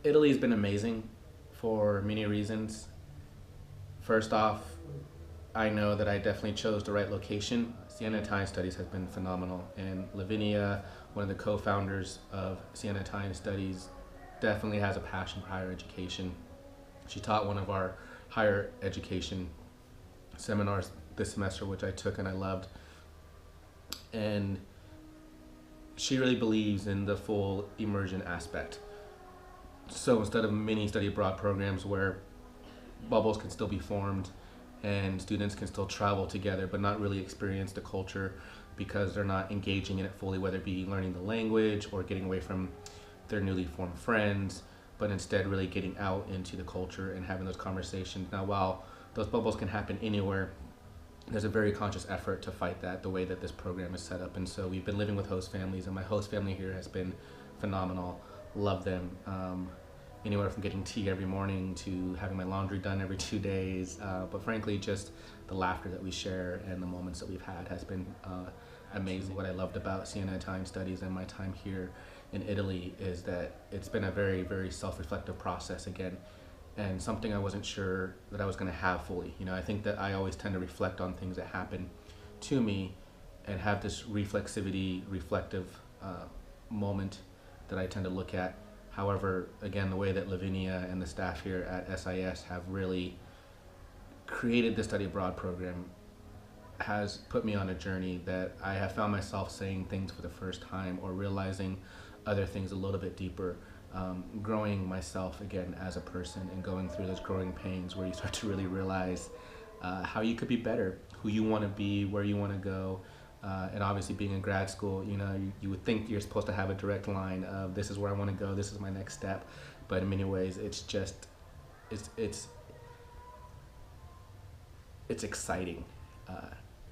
Italy has been amazing for many reasons. First off, I know that I definitely chose the right location. Siena Italian Studies has been phenomenal, and Lavinia, one of the co-founders of Siena Italian Studies, definitely has a passion for higher education. She taught one of our higher education seminars this semester, which I took and I loved. And she really believes in the full immersion aspect. So instead of many study abroad programs where bubbles can still be formed and students can still travel together but not really experience the culture because they're not engaging in it fully, whether it be learning the language or getting away from their newly formed friends, but instead really getting out into the culture and having those conversations. Now, while those bubbles can happen anywhere, there's a very conscious effort to fight that the way that this program is set up. And so we've been living with host families, and my host family here has been phenomenal. Love them. Anywhere from getting tea every morning to having my laundry done every 2 days. But frankly, just the laughter that we share and the moments that we've had has been amazing. What I loved about Siena Italian Studies and my time here in Italy is that it's been a very, very self-reflective process again, and something I wasn't sure that I was going to have fully. You know, I think that I always tend to reflect on things that happen to me and have this reflexivity, reflective moment that I tend to look at. However, again, the way that Lavinia and the staff here at SIS have really created the study abroad program has put me on a journey that I have found myself saying things for the first time or realizing other things a little bit deeper, growing myself again as a person and going through those growing pains where you start to really realize how you could be better, who you want to be, where you want to go. And obviously being in grad school, you know, you would think you're supposed to have a direct line of this is where I want to go, this is my next step. But in many ways, it's just, it's exciting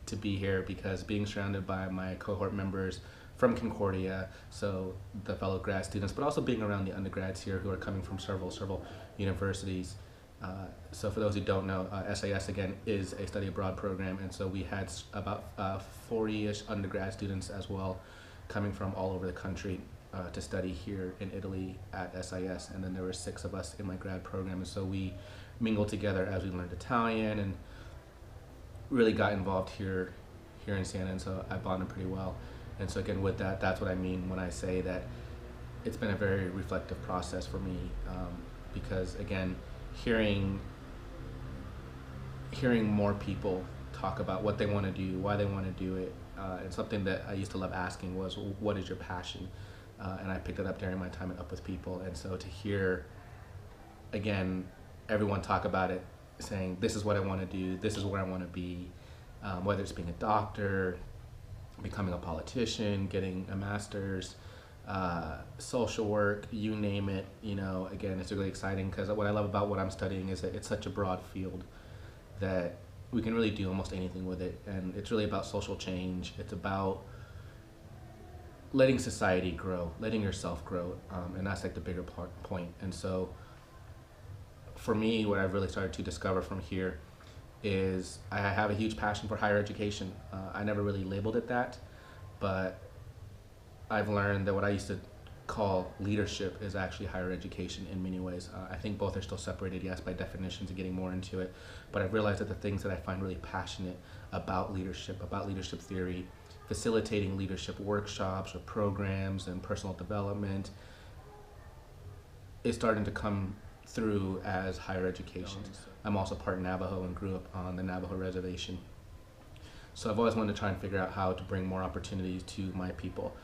to be here because being surrounded by my cohort members from Concordia, so the fellow grad students, but also being around the undergrads here who are coming from several universities. So for those who don't know, SIS again is a study abroad program, and so we had about 40-ish undergrad students as well coming from all over the country to study here in Italy at SIS, and then there were 6 of us in my grad program, and so we mingled together as we learned Italian and really got involved here in Siena, and so I bonded pretty well. And so again, with that, that's what I mean when I say that it's been a very reflective process for me, because again, hearing more people talk about what they want to do, why they want to do it, and something that I used to love asking was, what is your passion? And I picked it up during my time at Up With People, and so to hear, again, everyone talk about it, saying, this is what I want to do, this is where I want to be, whether it's being a doctor, becoming a politician, getting a master's, social work, you name it. You know, again, it's really exciting because what I love about what I'm studying is that it's such a broad field that we can really do almost anything with it. And it's really about social change. It's about letting society grow, letting yourself grow. And that's like the bigger point. And so for me, what I've really started to discover from here is I have a huge passion for higher education. I never really labeled it that, but I've learned that what I used to call leadership is actually higher education in many ways. I think both are still separated, yes, by definitions and getting more into it, but I've realized that the things that I find really passionate about leadership theory, facilitating leadership workshops or programs and personal development is starting to come through as higher education. I'm also part Navajo and grew up on the Navajo reservation. So I've always wanted to try and figure out how to bring more opportunities to my people,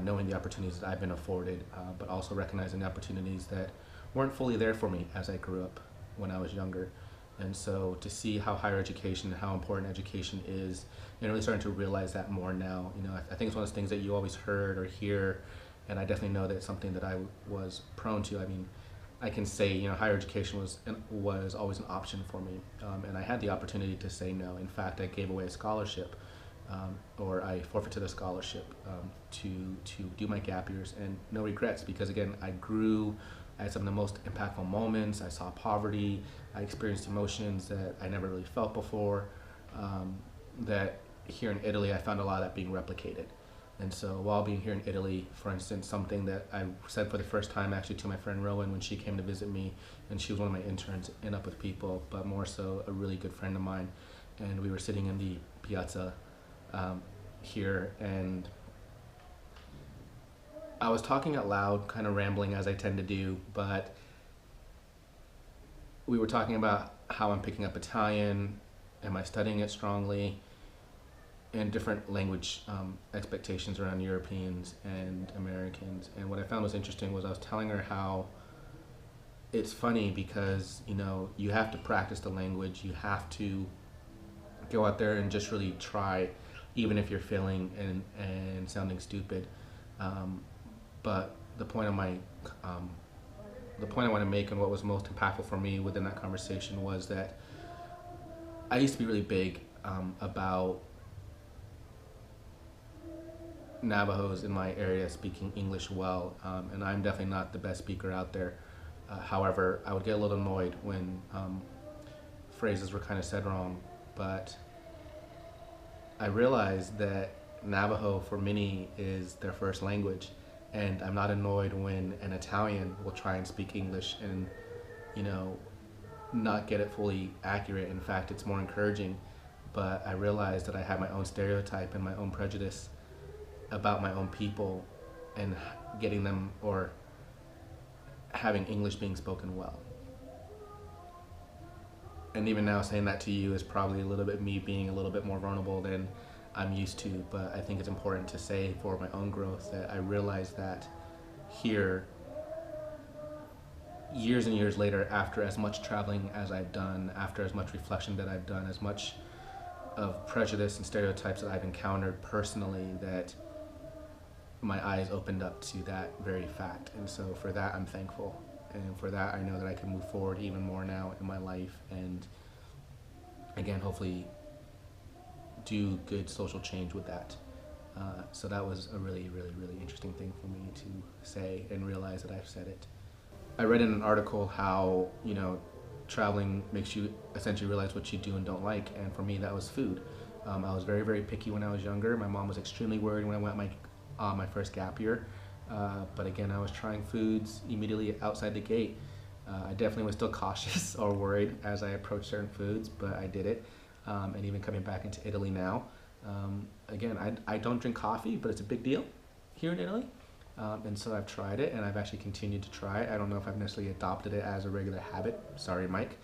knowing the opportunities that I've been afforded, but also recognizing the opportunities that weren't fully there for me as I grew up when I was younger. And so to see how higher education and how important education is, and really starting to realize that more now. You know, I think it's one of those things that you always heard or hear, and I definitely know that it's something that I was prone to. I mean, I can say, you know, higher education was always an option for me, and I had the opportunity to say no. In fact, I gave away a scholarship, or I forfeited a scholarship to do my gap years, and no regrets, because again, I had some of the most impactful moments. I saw poverty, I experienced emotions that I never really felt before, that here in Italy I found a lot of that being replicated. And so while being here in Italy, for instance, something that I said for the first time actually to my friend Rowan when she came to visit me, and she was one of my interns in Up With People, but more so a really good friend of mine. And we were sitting in the piazza um, here, and I was talking out loud, kind of rambling as I tend to do, but we were talking about how I'm picking up Italian, am I studying it strongly, and different language expectations around Europeans and Americans. And what I found was interesting was I was telling her how it's funny because, you know, you have to practice the language, you have to go out there and just really try, even if you're failing and sounding stupid. But um, the point I want to make and what was most impactful for me within that conversation was that I used to be really big about Navajos in my area speaking English well, and I'm definitely not the best speaker out there. However, I would get a little annoyed when phrases were kind of said wrong, but I realized that Navajo for many is their first language, and I'm not annoyed when an Italian will try and speak English and, you know, not get it fully accurate. In fact, it's more encouraging. But I realized that I had my own stereotype and my own prejudice about my own people and getting them or having English being spoken well. And even now saying that to you is probably a little bit me being a little bit more vulnerable than I'm used to, but I think it's important to say for my own growth that I realized that here, years and years later, after as much traveling as I've done, after as much reflection that I've done, as much of prejudice and stereotypes that I've encountered personally, that my eyes opened up to that very fact. And so for that, I'm thankful. And for that, I know that I can move forward even more now in my life and, again, hopefully do good social change with that. So that was a really, really, really interesting thing for me to say and realize that I've said it. I read in an article how, you know, traveling makes you essentially realize what you do and don't like, and for me that was food. I was very, very picky when I was younger. My mom was extremely worried when I went my first gap year. But again, I was trying foods immediately outside the gate. I definitely was still cautious or worried as I approached certain foods, but I did it. And even coming back into Italy now, again, I don't drink coffee, but it's a big deal here in Italy. And so I've tried it, and I've actually continued to try it. I don't know if I've necessarily adopted it as a regular habit. Sorry, Mike.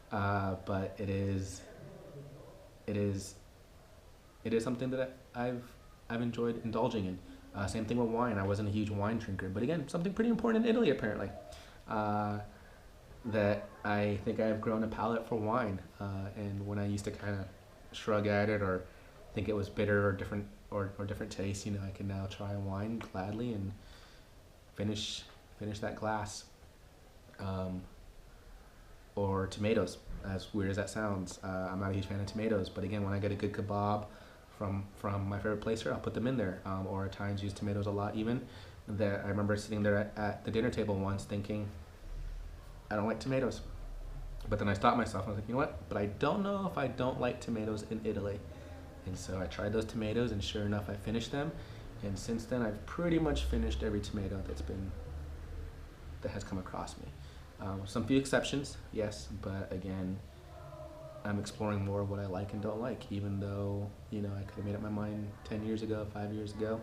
But it is something that I've enjoyed indulging in. Same thing with wine. I wasn't a huge wine drinker, but again, something pretty important in Italy apparently. That I think I've grown a palate for wine, and when I used to kind of shrug at it or think it was bitter or different taste, you know, I can now try wine gladly and finish that glass. Or tomatoes, as weird as that sounds. I'm not a huge fan of tomatoes, but again, when I get a good kebab from my favorite place here, I'll put them in there. Or Italians use tomatoes a lot even. That I remember sitting there at the dinner table once thinking, I don't like tomatoes. But then I stopped myself and I was like, you know what? But I don't know if I don't like tomatoes in Italy. And so I tried those tomatoes, and sure enough, I finished them. And since then, I've pretty much finished every tomato that has come across me. Some few exceptions, yes, but again, I'm exploring more of what I like and don't like, even though, you know, I could have made up my mind 10 years ago, 5 years ago.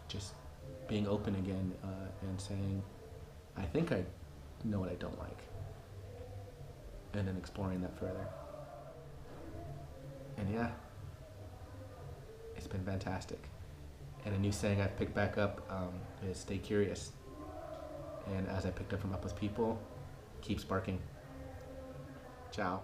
Just being open again and saying, I think I know what I don't like, and then exploring that further. And yeah, it's been fantastic. And a new saying I've picked back up is stay curious. And as I picked up from Up With People, keep sparking. Ciao.